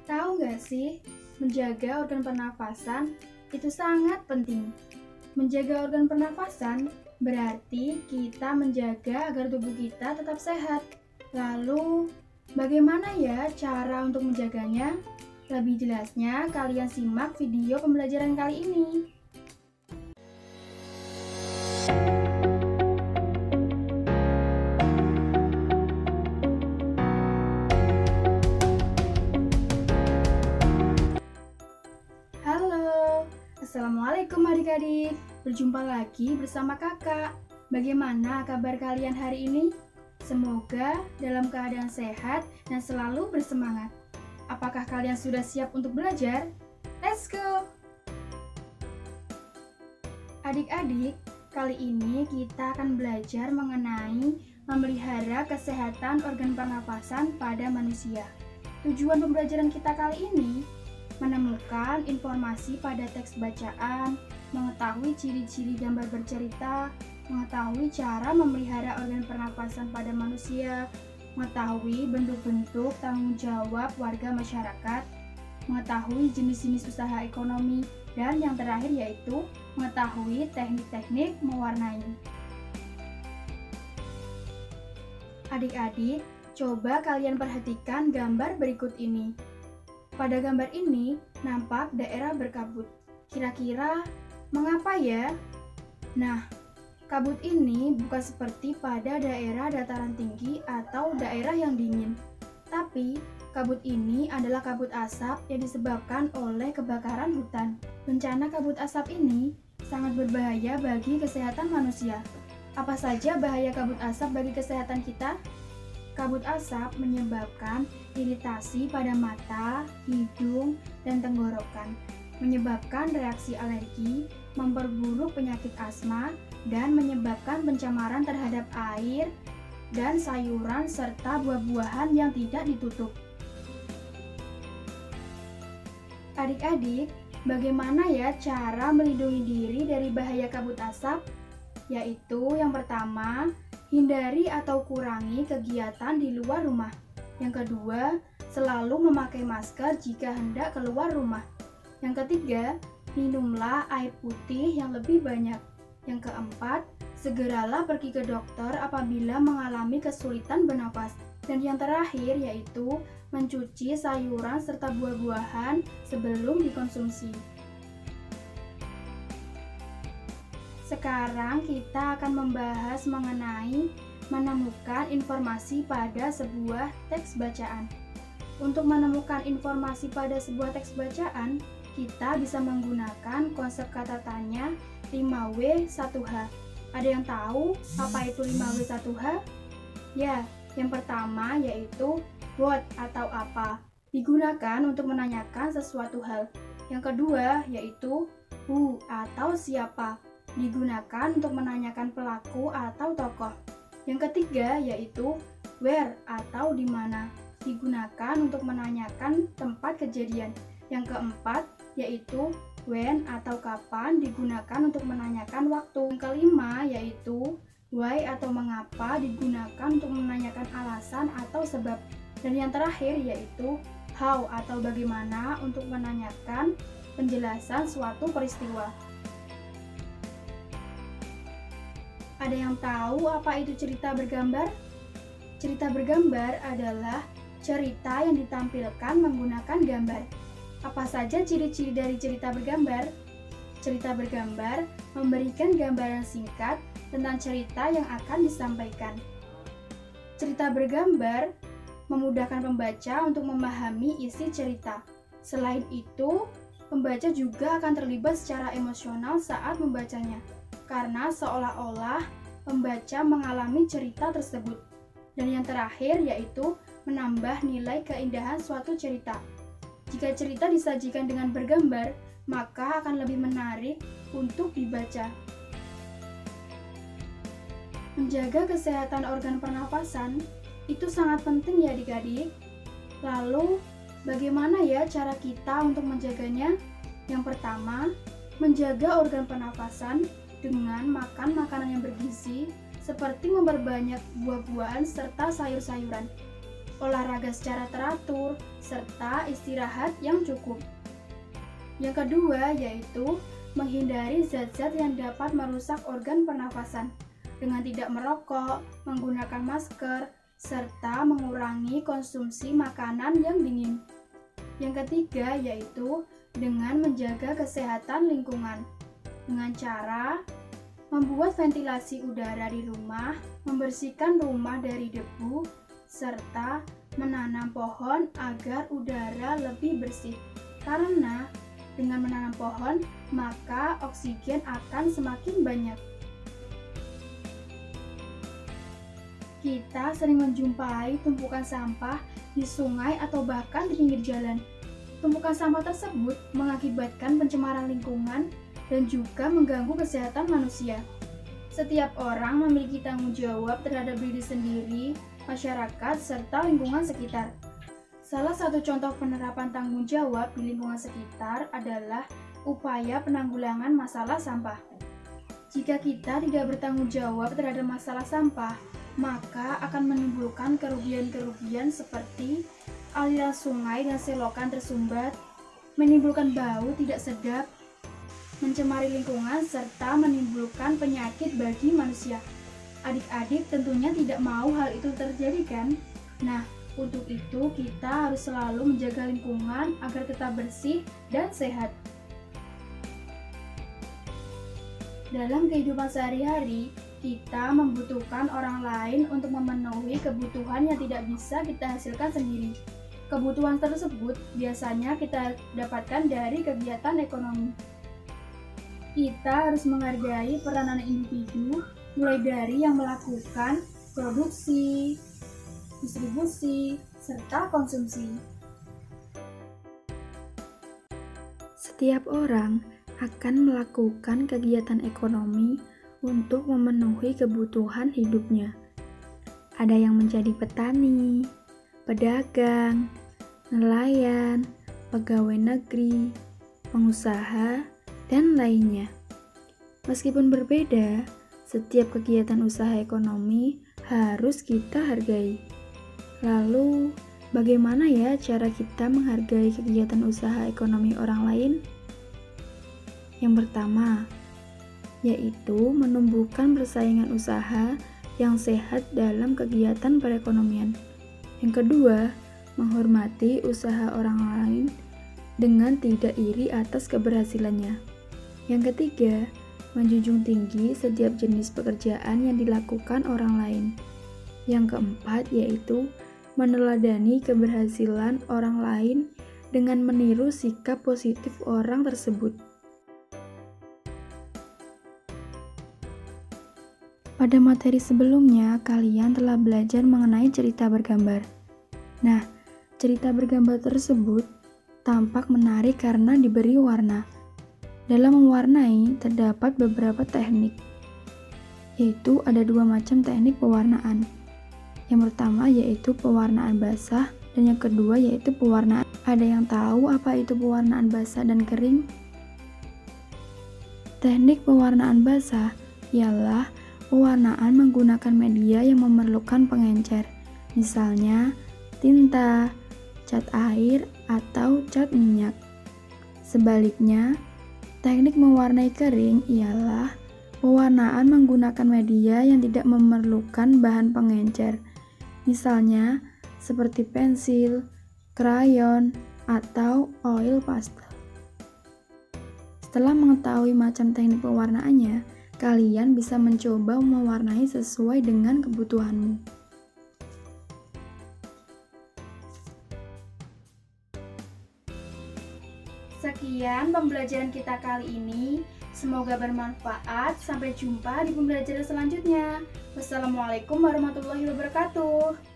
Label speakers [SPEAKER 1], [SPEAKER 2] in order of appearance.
[SPEAKER 1] Tahu nggak sih, menjaga organ pernafasan itu sangat penting. Menjaga organ pernafasan berarti kita menjaga agar tubuh kita tetap sehat. Lalu, bagaimana ya cara untuk menjaganya? Lebih jelasnya, kalian simak video pembelajaran kali ini. Halo, Assalamualaikum adik-adik. Berjumpa lagi bersama kakak. Bagaimana kabar kalian hari ini? Semoga dalam keadaan sehat dan selalu bersemangat. Apakah kalian sudah siap untuk belajar? Let's go! Adik-adik, kali ini kita akan belajar mengenai memelihara kesehatan organ pernapasan pada manusia. Tujuan pembelajaran kita kali ini menemukan informasi pada teks bacaan, mengetahui ciri-ciri gambar bercerita, mengetahui cara memelihara organ pernapasan pada manusia, mengetahui bentuk-bentuk tanggung jawab warga masyarakat, mengetahui jenis-jenis usaha ekonomi, dan yang terakhir yaitu mengetahui teknik-teknik mewarnai. Adik-adik, coba kalian perhatikan gambar berikut ini. Pada gambar ini, nampak daerah berkabut. Kira-kira mengapa ya? Nah, kabut ini bukan seperti pada daerah dataran tinggi atau daerah yang dingin. Tapi, kabut ini adalah kabut asap yang disebabkan oleh kebakaran hutan. Bencana kabut asap ini sangat berbahaya bagi kesehatan manusia. Apa saja bahaya kabut asap bagi kesehatan kita? Kabut asap menyebabkan iritasi pada mata, hidung, dan tenggorokan, menyebabkan reaksi alergi, memperburuk penyakit asma, dan menyebabkan pencemaran terhadap air dan sayuran serta buah-buahan yang tidak ditutup. Adik-adik, bagaimana ya cara melindungi diri dari bahaya kabut asap? Yaitu yang pertama, hindari atau kurangi kegiatan di luar rumah. Yang kedua, selalu memakai masker jika hendak keluar rumah. Yang ketiga, minumlah air putih yang lebih banyak. Yang keempat, segeralah pergi ke dokter apabila mengalami kesulitan bernapas. Dan yang terakhir yaitu mencuci sayuran serta buah-buahan sebelum dikonsumsi. Sekarang kita akan membahas mengenai menemukan informasi pada sebuah teks bacaan. Untuk menemukan informasi pada sebuah teks bacaan, kita bisa menggunakan konsep kata tanya 5W1H. Ada yang tahu apa itu 5W1H? Ya, yang pertama yaitu what atau apa, digunakan untuk menanyakan sesuatu hal. Yang kedua yaitu who atau siapa, digunakan untuk menanyakan pelaku atau tokoh. Yang ketiga yaitu where atau di mana, digunakan untuk menanyakan tempat kejadian. Yang keempat yaitu when atau kapan, digunakan untuk menanyakan waktu. Yang kelima yaitu why atau mengapa, digunakan untuk menanyakan alasan atau sebab. Dan yang terakhir yaitu how atau bagaimana, untuk menanyakan penjelasan suatu peristiwa. Ada yang tahu apa itu cerita bergambar? Cerita bergambar adalah cerita yang ditampilkan menggunakan gambar. Apa saja ciri-ciri dari cerita bergambar? Cerita bergambar memberikan gambaran singkat tentang cerita yang akan disampaikan. Cerita bergambar memudahkan pembaca untuk memahami isi cerita. Selain itu, pembaca juga akan terlibat secara emosional saat membacanya, karena seolah-olah pembaca mengalami cerita tersebut. Dan yang terakhir yaitu menambah nilai keindahan suatu cerita. Jika cerita disajikan dengan bergambar, maka akan lebih menarik untuk dibaca. Menjaga kesehatan organ pernapasan itu sangat penting ya adik-adik. Lalu, bagaimana ya cara kita untuk menjaganya? Yang pertama, menjaga organ pernapasan dengan makan makanan yang bergizi seperti memperbanyak buah-buahan serta sayur-sayuran. olahraga secara teratur, serta istirahat yang cukup. Yang kedua yaitu menghindari zat-zat yang dapat merusak organ pernafasan dengan tidak merokok, menggunakan masker, serta mengurangi konsumsi makanan yang dingin. Yang ketiga yaitu dengan menjaga kesehatan lingkungan dengan cara membuat ventilasi udara di rumah, membersihkan rumah dari debu, serta menanam pohon agar udara lebih bersih. Karena dengan menanam pohon, maka oksigen akan semakin banyak. Kita sering menjumpai tumpukan sampah di sungai atau bahkan di pinggir jalan. Tumpukan sampah tersebut mengakibatkan pencemaran lingkungan dan juga mengganggu kesehatan manusia. Setiap orang memiliki tanggung jawab terhadap diri sendiri, masyarakat, serta lingkungan sekitar. Salah satu contoh penerapan tanggung jawab di lingkungan sekitar adalah upaya penanggulangan masalah sampah. Jika kita tidak bertanggung jawab terhadap masalah sampah, maka akan menimbulkan kerugian-kerugian seperti aliran sungai dan selokan tersumbat, menimbulkan bau tidak sedap, mencemari lingkungan, serta menimbulkan penyakit bagi manusia. Adik-adik tentunya tidak mau hal itu terjadi kan? Nah, untuk itu kita harus selalu menjaga lingkungan agar tetap bersih dan sehat. Dalam kehidupan sehari-hari, kita membutuhkan orang lain untuk memenuhi kebutuhan yang tidak bisa kita hasilkan sendiri. Kebutuhan tersebut biasanya kita dapatkan dari kegiatan ekonomi. Kita harus menghargai peranan individu, mulai dari yang melakukan produksi, distribusi, serta konsumsi.
[SPEAKER 2] Setiap orang akan melakukan kegiatan ekonomi untuk memenuhi kebutuhan hidupnya. Ada yang menjadi petani, pedagang, nelayan, pegawai negeri, pengusaha, dan lainnya. Meskipun berbeda, setiap kegiatan usaha ekonomi harus kita hargai. Lalu, bagaimana ya cara kita menghargai kegiatan usaha ekonomi orang lain? Yang pertama, yaitu menumbuhkan persaingan usaha yang sehat dalam kegiatan perekonomian. Yang kedua, menghormati usaha orang lain dengan tidak iri atas keberhasilannya. Yang ketiga, menjunjung tinggi setiap jenis pekerjaan yang dilakukan orang lain. Yang keempat, yaitu meneladani keberhasilan orang lain dengan meniru sikap positif orang tersebut. Pada materi sebelumnya, kalian telah belajar mengenai cerita bergambar. Nah, cerita bergambar tersebut tampak menarik karena diberi warna. Dalam mewarnai, terdapat beberapa teknik, yaitu ada 2 macam teknik pewarnaan. Yang pertama yaitu pewarnaan basah, dan yang kedua yaitu pewarnaan. Ada yang tahu apa itu pewarnaan basah dan kering? Teknik pewarnaan basah ialah pewarnaan menggunakan media yang memerlukan pengencer, misalnya tinta, cat air, atau cat minyak. Sebaliknya, teknik mewarnai kering ialah pewarnaan menggunakan media yang tidak memerlukan bahan pengencer, misalnya seperti pensil, krayon, atau oil pastel. Setelah mengetahui macam teknik pewarnaannya, kalian bisa mencoba mewarnai sesuai dengan kebutuhanmu.
[SPEAKER 1] Sekian pembelajaran kita kali ini. Semoga bermanfaat. Sampai jumpa di pembelajaran selanjutnya. Wassalamualaikum warahmatullahi wabarakatuh.